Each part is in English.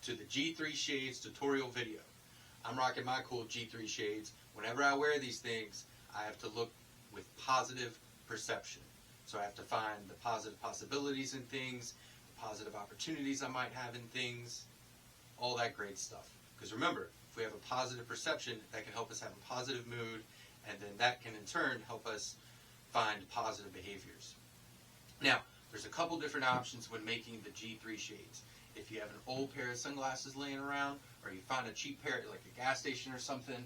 to the G3 Shades tutorial video. I'm rocking my cool G3 Shades. Whenever I wear these things, I have to look with positive perception. So I have to find the positive possibilities in things, the positive opportunities I might have in things, all that great stuff. Because remember, if we have a positive perception, that can help us have a positive mood, and then that can in turn help us find positive behaviors. Now, there's a couple different options when making the G3 Shades. If you have an old pair of sunglasses laying around, or you find a cheap pair at like a gas station or something,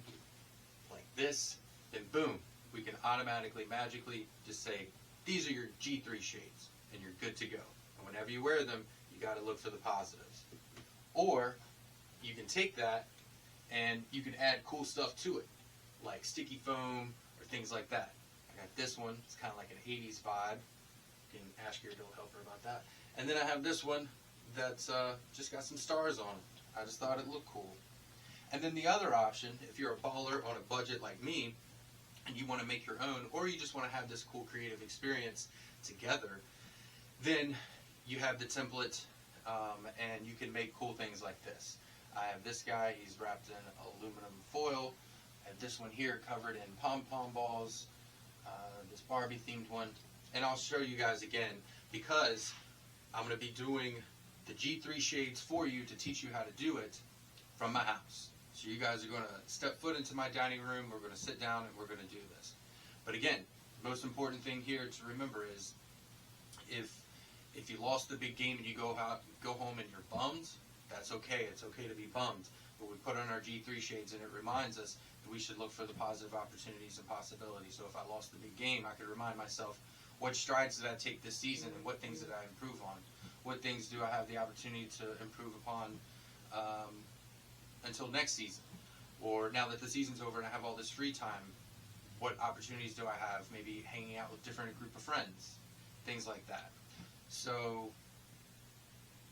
like this, then boom, we can automatically, magically just say, these are your G3 Shades, and you're good to go. And whenever you wear them, you got to look for the positives. Or you can take that and you can add cool stuff to it, like sticky foam or things like that. I got this one. It's kind of like an 80s vibe. You can ask your adult helper about that. And then I have this one that's just got some stars on it. I just thought it looked cool. And then the other option, if you're a baller on a budget like me, and you want to make your own, or you just want to have this cool creative experience together, then you have the template, and you can make cool things like this. I have this guy, he's wrapped in aluminum foil. I have this one here covered in pom-pom balls, this Barbie themed one. And I'll show you guys again, because I'm going to be doing the G3 Shades for you to teach you how to do it from my house. So you guys are going to step foot into my dining room, we're going to sit down and we're going to do this. But again, the most important thing here to remember is if you lost the big game and you go home and you're bummed, that's okay. It's okay to be bummed. But we put on our G3 Shades and it reminds us that we should look for the positive opportunities and possibilities. So if I lost the big game, I could remind myself, what strides did I take this season and what things did I improve on? What things do I have the opportunity to improve upon until next season? Or now that the season's over and I have all this free time, what opportunities do I have? Maybe hanging out with different group of friends, things like that. So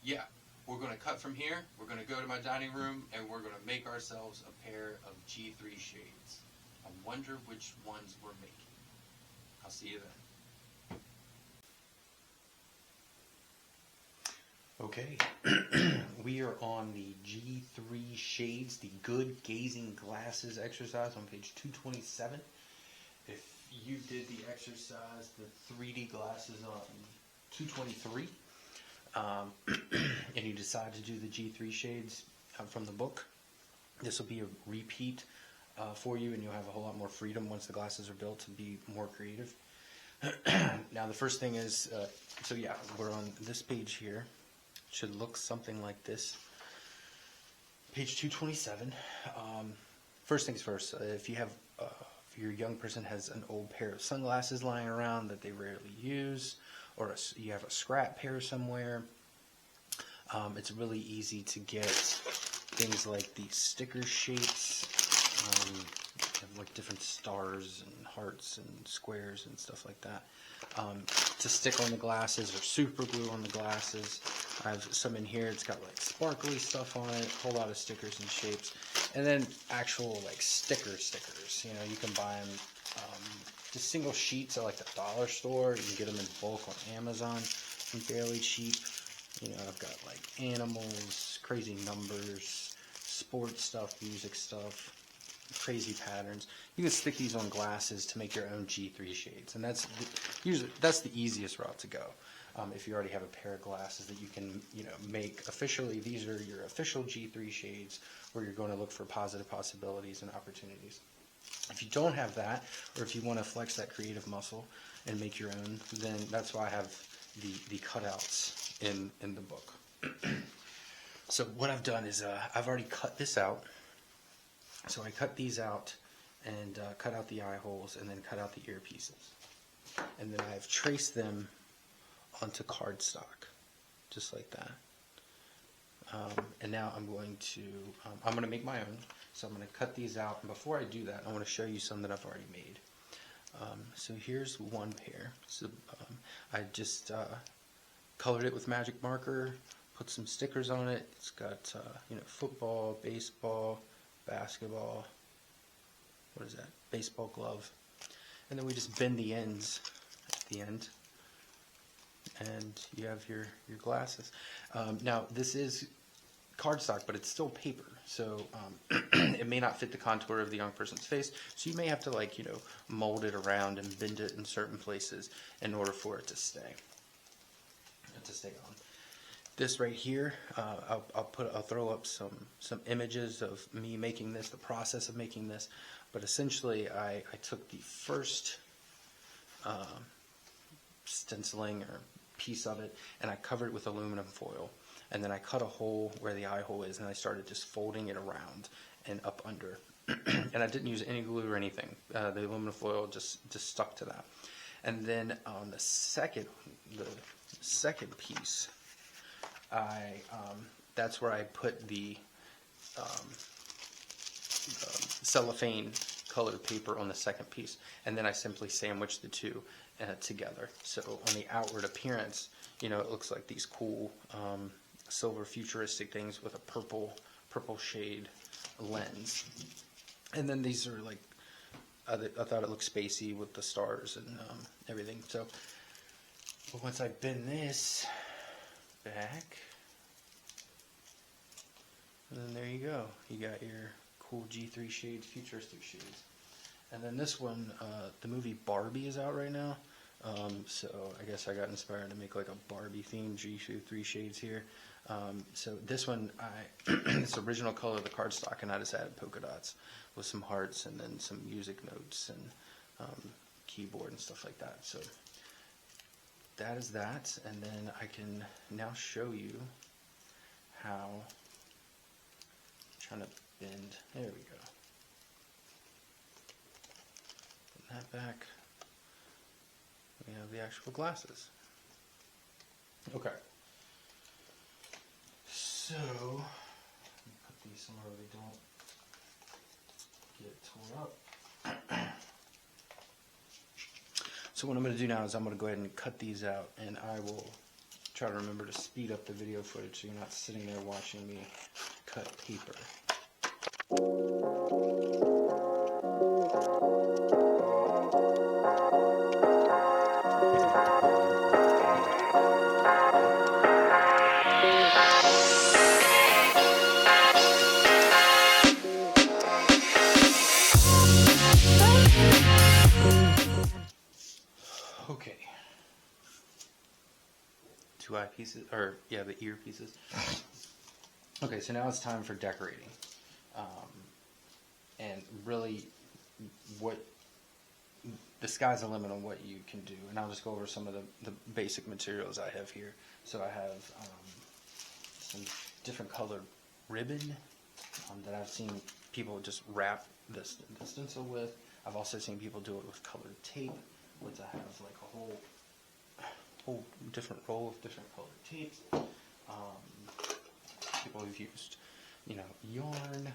yeah, we're going to cut from here, we're going to go to my dining room, and we're going to make ourselves a pair of G3 Shades. I wonder which ones we're making. I'll see you then. Okay, we are on the G3 Shades, the Good Gazing Glasses exercise on page 227. If you did the exercise, the 3D glasses on 223, and you decide to do the G3 Shades from the book, this will be a repeat for you, and you'll have a whole lot more freedom once the glasses are built to be more creative. Now the first thing is, so yeah, we're on this page here. Should look something like this. Page 227. First things first, if your young person has an old pair of sunglasses lying around that they rarely use, or you have a scrap pair somewhere, it's really easy to get things like these sticker shapes, like different stars and hearts and squares and stuff like that, to stick on the glasses, or super glue on the glasses. I have some in here. It's got like sparkly stuff on it, a whole lot of stickers and shapes, and then actual like stickers. You know, you can buy them just single sheets at like the dollar store. You can get them in bulk on Amazon, and fairly cheap. You know, I've got like animals, crazy numbers, sports stuff, music stuff, crazy patterns. You can stick these on glasses to make your own G3 Shades, and that's the easiest route to go. If you already have a pair of glasses that you can, make officially, these are your official G3 Shades, where you're going to look for positive possibilities and opportunities. If you don't have that, or if you want to flex that creative muscle and make your own, then that's why I have the cutouts in the book. So what I've done is I've already cut this out. So I cut these out and cut out the eye holes and then cut out the earpieces. And then I've traced them onto cardstock, just like that. And now I'm going to make my own. So I'm going to cut these out. And before I do that, I want to show you some that I've already made. So here's one pair. So I just colored it with magic marker, put some stickers on it. It's got football, baseball, basketball, what is that? Baseball glove. And then we just bend the ends at the end, and you have your glasses. Now this is cardstock, but it's still paper. So it may not fit the contour of the young person's face. So you may have to, like, mold it around and bend it in certain places in order for it to stay on. This right here, I'll throw up some images of me making this, the process of making this. But essentially, I took the first stenciling or piece of it, and I covered it with aluminum foil. And then I cut a hole where the eye hole is, and I started just folding it around and up under. And I didn't use any glue or anything. The aluminum foil just stuck to that. And then on the second piece, that's where I put the cellophane colored paper on the second piece, and then I simply sandwiched the two together. So on the outward appearance, it looks like these cool silver futuristic things with a purple shade lens. And then these are like, I thought it looked spacey with the stars and everything. So, but once I bend this back, and then there you go. You got your cool G3 shades, futuristic shades. And then this one, the movie Barbie is out right now. So I guess I got inspired to make like a Barbie themed G3 shades here. So this one, it's original color of the cardstock, and I just added polka dots with some hearts and then some music notes and keyboard and stuff like that. So that is that, and then I can now show you how I'm trying to bend. There we go. Put that back. We have the actual glasses. Okay. So, put these somewhere where they don't get tore up. So what I'm going to do now is I'm going to go ahead and cut these out, and I will try to remember to speed up the video footage so you're not sitting there watching me cut paper. Okay. Two eye pieces, or yeah, the ear pieces. Okay, so now it's time for decorating. And really, the sky's the limit on what you can do. And I'll just go over some of the basic materials I have here. So I have some different colored ribbon that I've seen people just wrap the stencil with. I've also seen people do it with colored tape, which I have like a whole different roll of different colored tapes. People have used, yarn,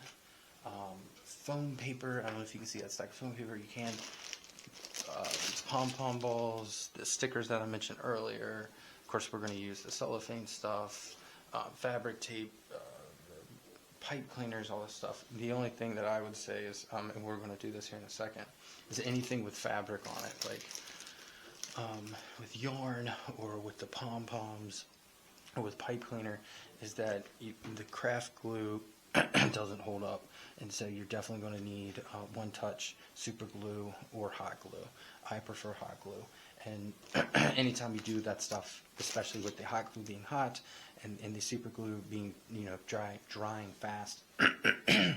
foam paper. I don't know if you can see that stack of foam paper. You can. Pom-pom balls, the stickers that I mentioned earlier. Of course, we're going to use the cellophane stuff, fabric tape, pipe cleaners, all this stuff. The only thing that I would say is, and we're going to do this here in a second, is anything with fabric on it, like with yarn or with the pom-poms or with pipe cleaner, is that the craft glue doesn't hold up, and so you're definitely going to need one touch super glue or hot glue. I prefer hot glue, and anytime you do that stuff, especially with the hot glue being hot and the super glue being drying fast, you're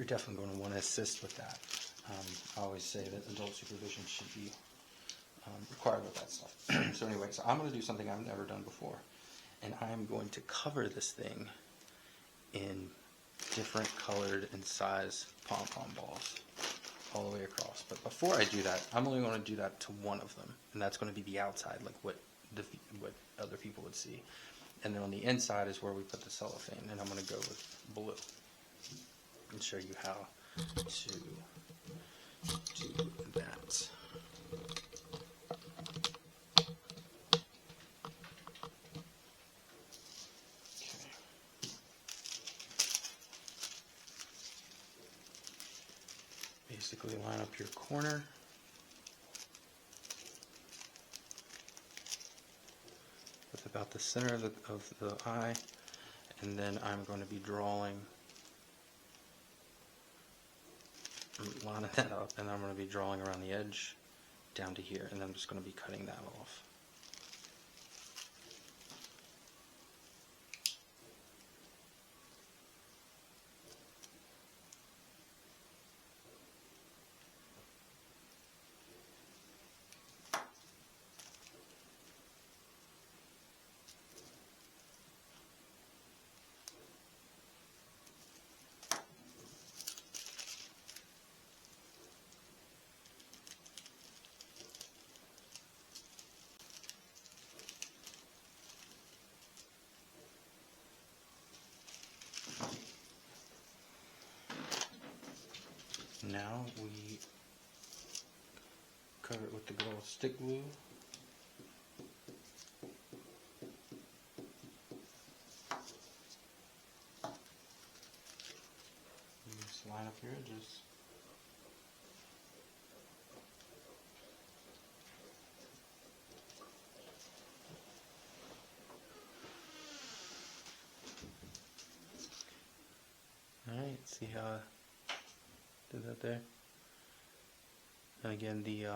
definitely going to want to assist with that. I always say that adult supervision should be required with that stuff. So anyway, so I'm going to do something I've never done before, and I'm going to cover this thing in different colored and size pom-pom balls all the way across. But before I do that, I'm only going to do that to one of them, and that's going to be the outside, like what other people would see. And then on the inside is where we put the cellophane, and I'm going to go with blue and show you how to do that. Basically line up your corner. With about the center of the eye, And then I'm going to be drawing, lining that up, and I'm going to be drawing around the edge down to here, and then I'm just going to be cutting that off. Now we cover it with the good old stick glue. Just line up your edges. Alright, see how I did that there? And again, the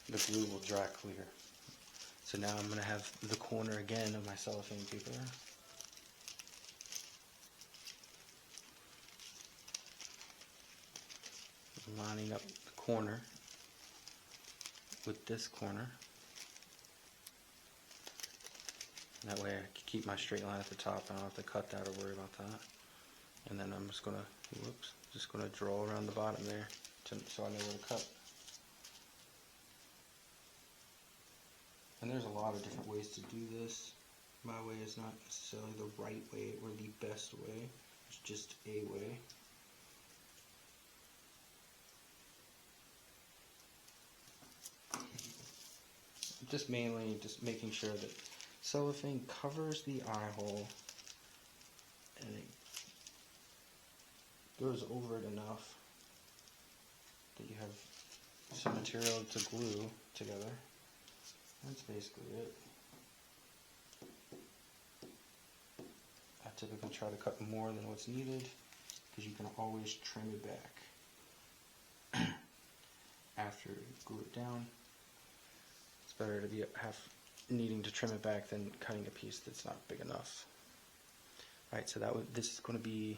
the glue will dry clear. So now I'm going to have the corner again of my cellophane paper. Lining up the corner with this corner. That way I can keep my straight line at the top. I don't have to cut that or worry about that. And then I'm just gonna, just gonna draw around the bottom there so I know where to cut. And there's a lot of different ways to do this. My way is not necessarily the right way or the best way. It's just a way. Just mainly just making sure that cellophane covers the eye hole and it goes over it enough that you have some material to glue together. That's basically it. I typically try to cut more than what's needed because you can always trim it back after you glue it down. It's better to be needing to trim it back than cutting a piece that's not big enough. Alright, so this is going to be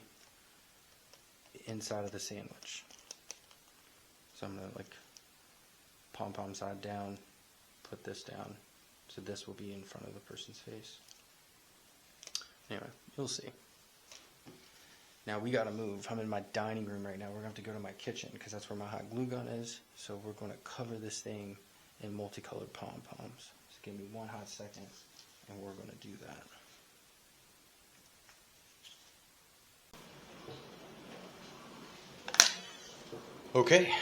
the inside of the sandwich. So I'm going to pom-pom side down, put this down, so this will be in front of the person's face. Anyway, you'll see. Now we gotta move. I'm in my dining room right now. We're gonna have to go to my kitchen because that's where my hot glue gun is. So we're gonna cover this thing in multicolored pom-poms. Just give me one hot second and we're gonna do that. Okay,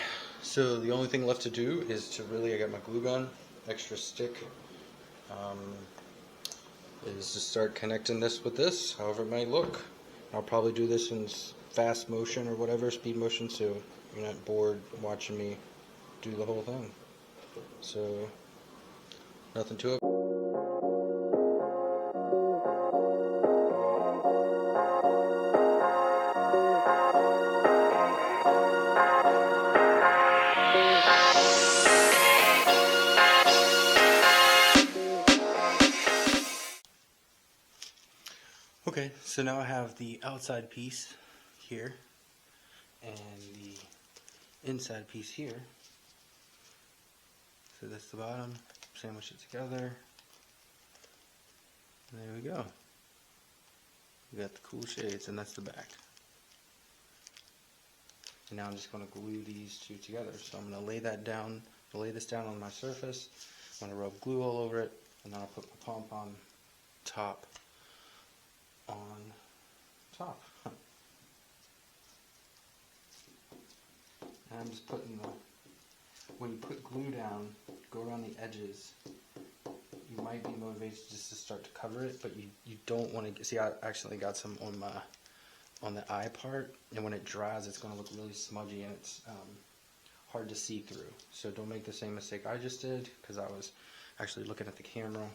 so the only thing left to do is to I got my glue gun, extra stick, is to start connecting this with this, however it might look. I'll probably do this in fast motion or whatever, speed motion, so you're not bored watching me do the whole thing. So, nothing to it. Okay, so now I have the outside piece here and the inside piece here. So that's the bottom, sandwich it together. And there we go. We got the cool shades, and that's the back. And now I'm just going to glue these two together. So I'm going to lay this down on my surface. I'm going to rub glue all over it, and then I'll put my pom-pom top on top. And I'm just putting when you put glue down, go around the edges. You might be motivated just to start to cover it, but you don't want to see. I actually got some on the eye part, and when it dries, it's going to look really smudgy and it's hard to see through. So don't make the same mistake I just did, because I was actually looking at the camera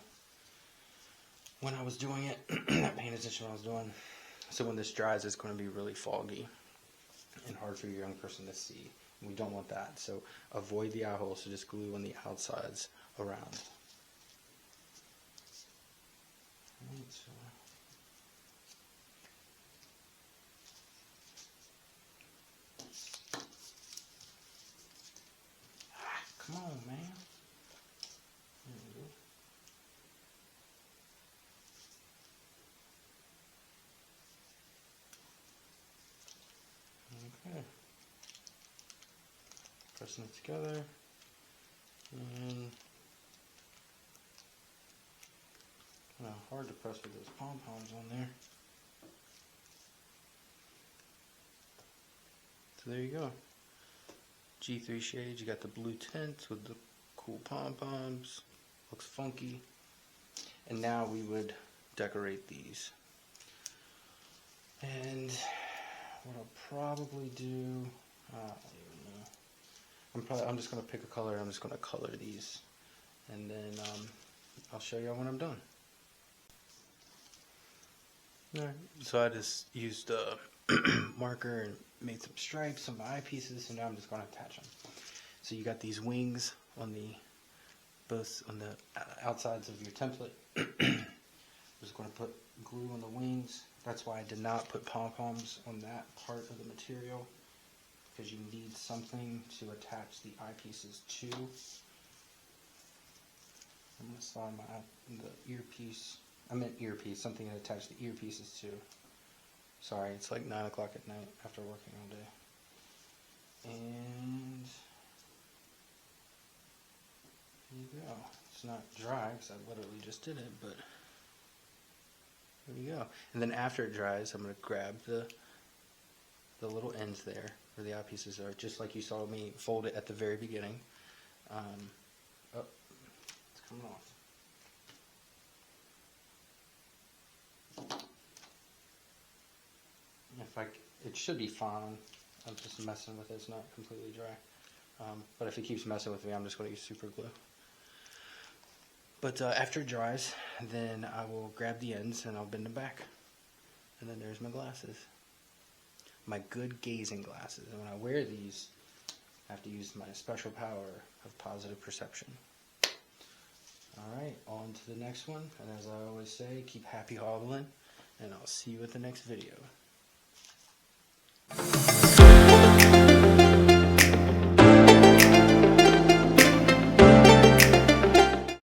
when I was doing it, not paying attention when I was doing. So when this dries, it's going to be really foggy and hard for your young person to see. We don't want that. So avoid the eye holes, so just glue on the outsides around. Right, so come on, man. There we go. Okay. Pressing it together. And kind of hard to press with those pom-poms on there. So there you go. G3 shades. You got the blue tint with the cool pom-poms. Looks funky. And now we would decorate these. And what I'll probably do, I don't even know. I'm just gonna pick a color. I'm just gonna color these, and then I'll show you when I'm done. Alright, so I just used a marker and made some stripes, some eyepieces, and now I'm just gonna attach them. So you got these wings on the both on the outsides of your template. I'm just gonna put glue on the wings. That's why I did not put pom-poms on that part of the material, because you need something to attach the eyepieces to. I'm going to slide the earpiece. I meant earpiece, something to attach the earpieces to. Sorry, it's like 9 o'clock at night after working all day. And there you go. It's not dry because I literally just did it, but there you go. And then after it dries, I'm going to grab the little ends there where the eyepieces are, just like you saw me fold it at the very beginning. Oh, it's coming off. It should be fine. I'm just messing with it. It's not completely dry. But if it keeps messing with me, I'm just going to use super glue. But after it dries, then I will grab the ends and I'll bend them back. And then there's my glasses. My good gazing glasses. And when I wear these, I have to use my special power of positive perception. Alright, on to the next one. And as I always say, keep happy hobbling. And I'll see you at the next video.